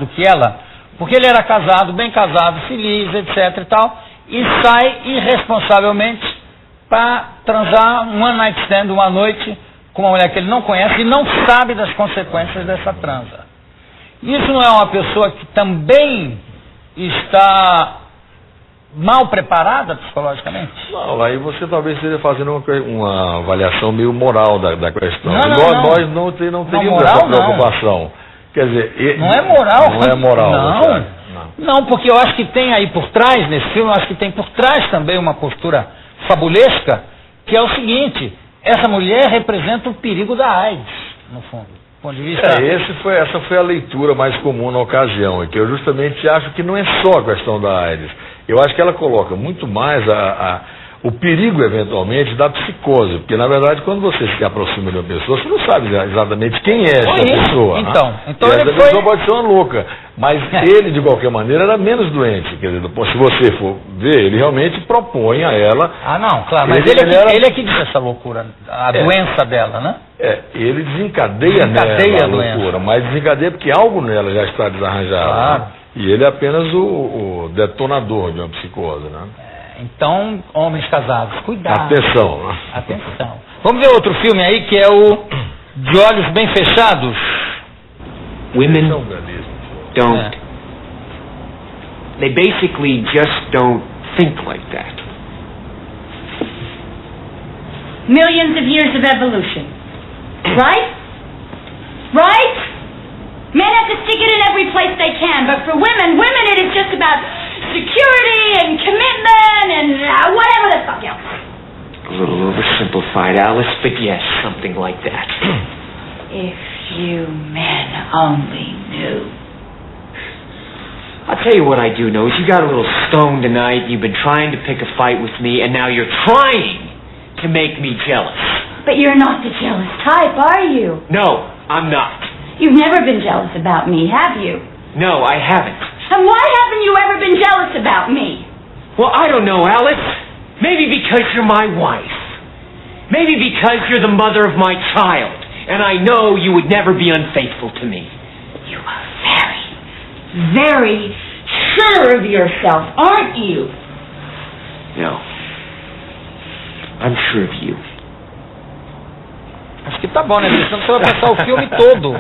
do que ela, porque ele era casado, bem casado, feliz, etc e tal, e sai irresponsavelmente para transar um one night stand, uma noite, com uma mulher que ele não conhece e não sabe das consequências dessa transa. Isso não é uma pessoa que também está mal preparada psicologicamente? Não, aí você talvez esteja fazendo uma avaliação meio moral da questão. Nós não teríamos essa preocupação. Não. Quer dizer, não é moral. Não é moral. Não, porque eu acho que tem aí por trás, nesse filme, eu acho que tem por trás também uma postura fabulesca, que é o seguinte: essa mulher representa o perigo da AIDS, no fundo. Do ponto de vista... Essa foi a leitura mais comum na ocasião, e que eu justamente acho que não é só a questão da AIDS. Eu acho que ela coloca muito mais o perigo, eventualmente, da psicose. Porque, na verdade, quando você se aproxima de uma pessoa, você não sabe exatamente quem é essa pessoa. Então essa pessoa pode ser uma louca. Mas ele, de qualquer maneira, era menos doente. Quer dizer, se você for ver, ele realmente propõe a ela... não, claro. Mas ele é que diz essa loucura, a doença dela, né? Ele desencadeia nela a loucura. Mas desencadeia porque algo nela já está desarranjado. Claro. Né? E ele é apenas o detonador de uma psicose, né? Então, homens casados, cuidado. Atenção. Atenção. Vamos ver outro filme aí, que é o De Olhos Bem Fechados. Women don't. They basically just don't think like that. Millions of years of evolution. Right? Right? Men have to stick it in every place they can, but for women it is just about security and commitment and whatever the fuck else. A little oversimplified, Alice, but yes, something like that. If you men only knew. I'll tell you what I do know is you got a little stoned tonight, you've been trying to pick a fight with me, and now you're trying to make me jealous. But you're not the jealous type, are you? No, I'm not. You've never been jealous about me, have you? No, I haven't. And why haven't you ever been jealous about me? Well, I don't know, Alice. Maybe because you're my wife. Maybe because you're the mother of my child. And I know you would never be unfaithful to me. You are very, very sure of yourself, aren't you? No. I'm sure of you. Acho que tá bom, né? Senão você vai passar o filme todo.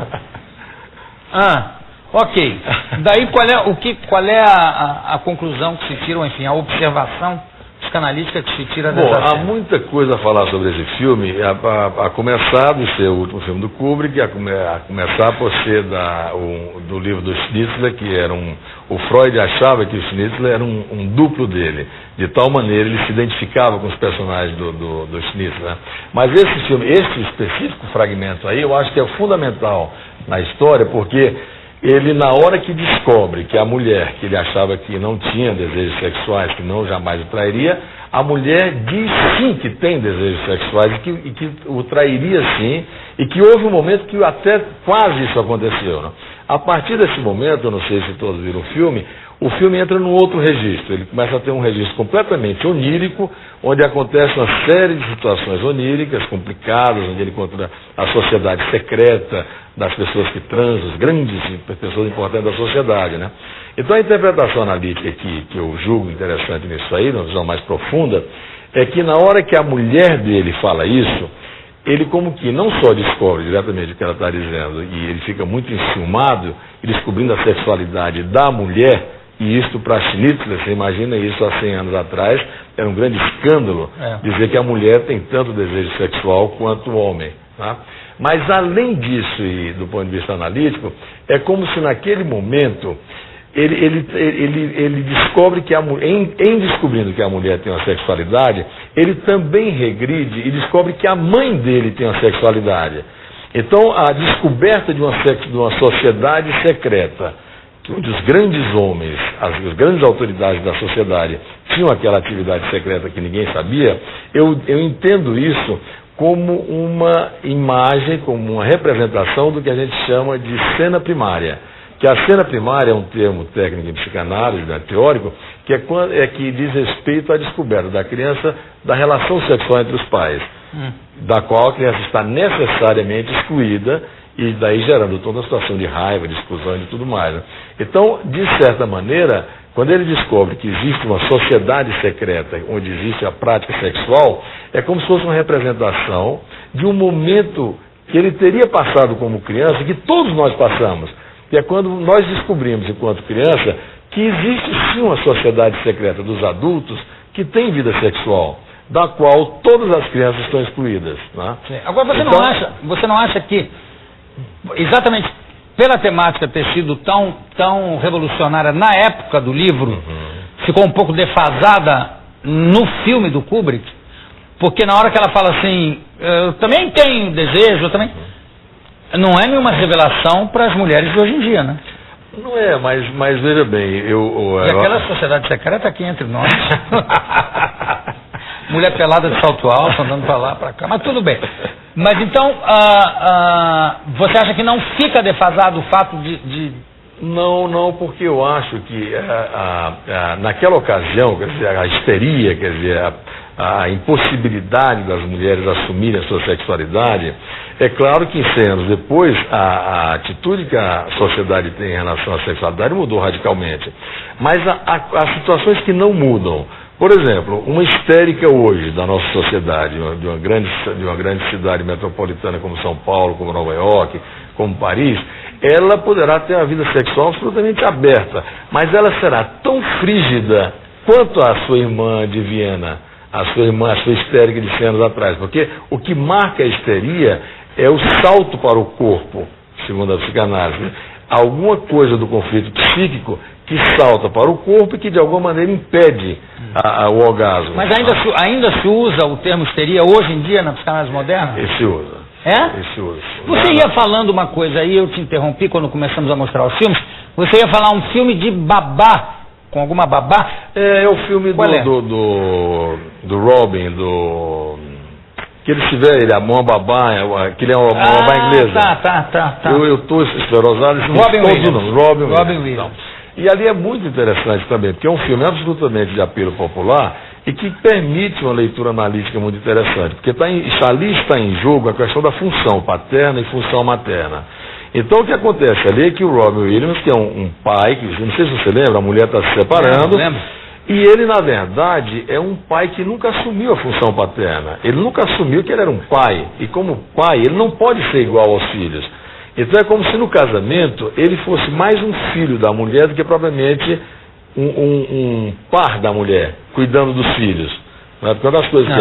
Ok. Daí qual é a conclusão que se tira, ou enfim, a observação psicanalítica que se tira dessa cena? Há cena? muita coisa a falar sobre esse filme, a começar de ser o último filme do Kubrick, a começar por ser do livro do Schnitzler, que era o Freud achava que o Schnitzler era um duplo dele, de tal maneira ele se identificava com os personagens do Schnitzler. Né? Mas esse filme, esse específico fragmento aí, eu acho que é fundamental na história, porque ele, na hora que descobre que a mulher, que ele achava que não tinha desejos sexuais, que não jamais o trairia, a mulher diz sim que tem desejos sexuais e que o trairia sim, e que houve um momento que até quase isso aconteceu. Né? A partir desse momento, eu não sei se todos viram o filme entra num outro registro. Ele começa a ter um registro completamente onírico, onde acontece uma série de situações oníricas, complicadas, onde ele encontra a sociedade secreta das pessoas que transam, as grandes pessoas importantes da sociedade. Né? Então a interpretação analítica que eu julgo interessante nisso aí, numa visão mais profunda, é que na hora que a mulher dele fala isso, ele como que não só descobre diretamente o que ela está dizendo, e ele fica muito enciumado, descobrindo a sexualidade da mulher. E isto para Schnitzler, você imagina isso há 100 anos atrás, era um grande escândalo dizer que a mulher tem tanto desejo sexual quanto o homem. Tá? Mas além disso, e do ponto de vista analítico, é como se naquele momento ele descobre que em descobrindo que a mulher tem uma sexualidade, ele também regride e descobre que a mãe dele tem uma sexualidade. Então a descoberta de uma sociedade secreta, onde os grandes homens, as grandes autoridades da sociedade tinham aquela atividade secreta que ninguém sabia, eu entendo isso como uma imagem, como uma representação do que a gente chama de cena primária. Que a cena primária é um termo técnico em psicanálise, né, teórico, que diz respeito à descoberta da criança da relação sexual entre os pais, da qual a criança está necessariamente excluída e daí gerando toda a situação de raiva, de exclusão e tudo mais. Né? Então, de certa maneira, quando ele descobre que existe uma sociedade secreta onde existe a prática sexual, é como se fosse uma representação de um momento que ele teria passado como criança, que todos nós passamos, que é quando nós descobrimos, enquanto criança, que existe sim uma sociedade secreta dos adultos que tem vida sexual, da qual todas as crianças estão excluídas. Né? Agora, você não acha que, exatamente pela temática ter sido tão revolucionária na época do livro, ficou um pouco defasada no filme do Kubrick? Porque na hora que ela fala assim, eu também tenho desejo, eu também... Não é nenhuma revelação para as mulheres de hoje em dia, né? Não é, mas veja bem, E aquela sociedade secreta aqui entre nós. Mulher pelada de salto alto, andando para lá, para cá, mas tudo bem. Mas então, você acha que não fica defasado o fato de... Não, porque eu acho que naquela ocasião, quer dizer, a histeria, quer dizer, a impossibilidade das mulheres assumirem a sua sexualidade, é claro que 100 anos depois, a atitude que a sociedade tem em relação à sexualidade mudou radicalmente. Mas há situações que não mudam. Por exemplo, uma histérica hoje da nossa sociedade, de uma grande cidade metropolitana como São Paulo, como Nova York, como Paris, ela poderá ter a vida sexual absolutamente aberta, mas ela será tão frígida quanto a sua irmã de Viena, a sua histérica de 100 anos atrás, porque o que marca a histeria é o salto para o corpo, segundo a psicanálise. Alguma coisa do conflito psíquico que salta para o corpo e que de alguma maneira impede o orgasmo. Mas ainda se usa o termo histeria hoje em dia na psicanálise moderna? Esse usa. É? Esse usa. Você ia falando uma coisa aí, eu te interrompi quando começamos a mostrar os filmes, você ia falar um filme de babá, com alguma babá? É o filme do Robin, que ele se vê, ele é uma babá, que ele é uma babá inglesa. Tá. Eu estou esclerosado, Robin Williams. Então, e ali é muito interessante também, porque é um filme absolutamente de apelo popular e que permite uma leitura analítica muito interessante, porque ali está em jogo a questão da função paterna e função materna. Então o que acontece ali é que o Robin Williams, que é um pai, que não sei se você lembra, a mulher está se separando, e ele na verdade é um pai que nunca assumiu a função paterna, ele nunca assumiu que ele era um pai, e como pai ele não pode ser igual aos filhos. Então é como se no casamento ele fosse mais um filho da mulher do que propriamente um par da mulher, cuidando dos filhos. Porque uma das coisas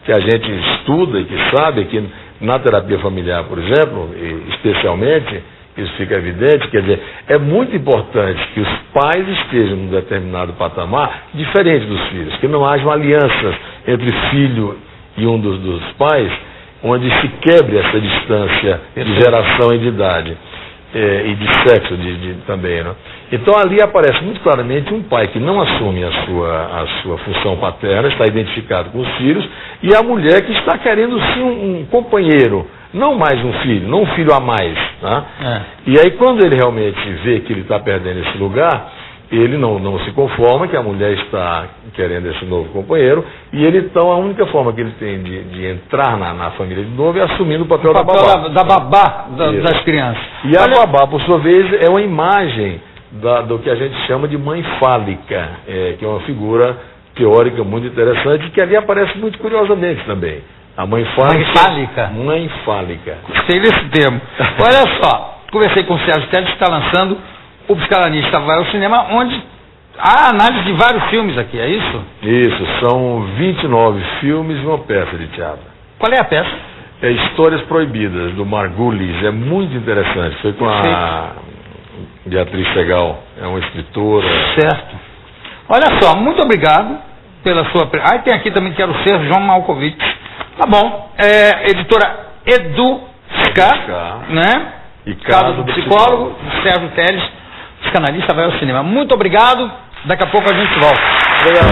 que a gente estuda e que sabe é que na terapia familiar, por exemplo, especialmente, isso fica evidente, quer dizer, é muito importante que os pais estejam num determinado patamar diferente dos filhos, que não hajam alianças entre filho e um dos pais, onde se quebre essa distância de geração e de idade, e de sexo também, né? Então ali aparece muito claramente um pai que não assume a sua função paterna, está identificado com os filhos, e a mulher que está querendo sim um companheiro, não mais um filho, não um filho a mais. Tá? E aí quando ele realmente vê que ele está perdendo esse lugar, ele não se conforma que a mulher está querendo esse novo companheiro, e ele então a única forma que ele tem de entrar na família de novo é assumindo o papel da babá. Das crianças. E a babá, por sua vez, é uma imagem do que a gente chama de mãe fálica, que é uma figura teórica muito interessante, que ali aparece muito curiosamente também. A mãe fálica. Mãe fálica. Gostei desse termo. Olha só, conversei com o Sérgio Teles, que está lançando O Psicanalista Vai ao Cinema, onde há análise de vários filmes aqui, é isso? Isso, são 29 filmes e uma peça de teatro. Qual é a peça? É Histórias Proibidas, do Margulis, é muito interessante, foi com a Beatriz Segal, é uma escritora. Certo. Olha só, muito obrigado pela sua... tem aqui também, quero ser João Malkovich. Tá bom, editora Educa, né? E Casa do Psicólogo, Sérgio Teles, Psicanalista Vai ao Cinema. Muito obrigado, daqui a pouco a gente volta. Obrigado.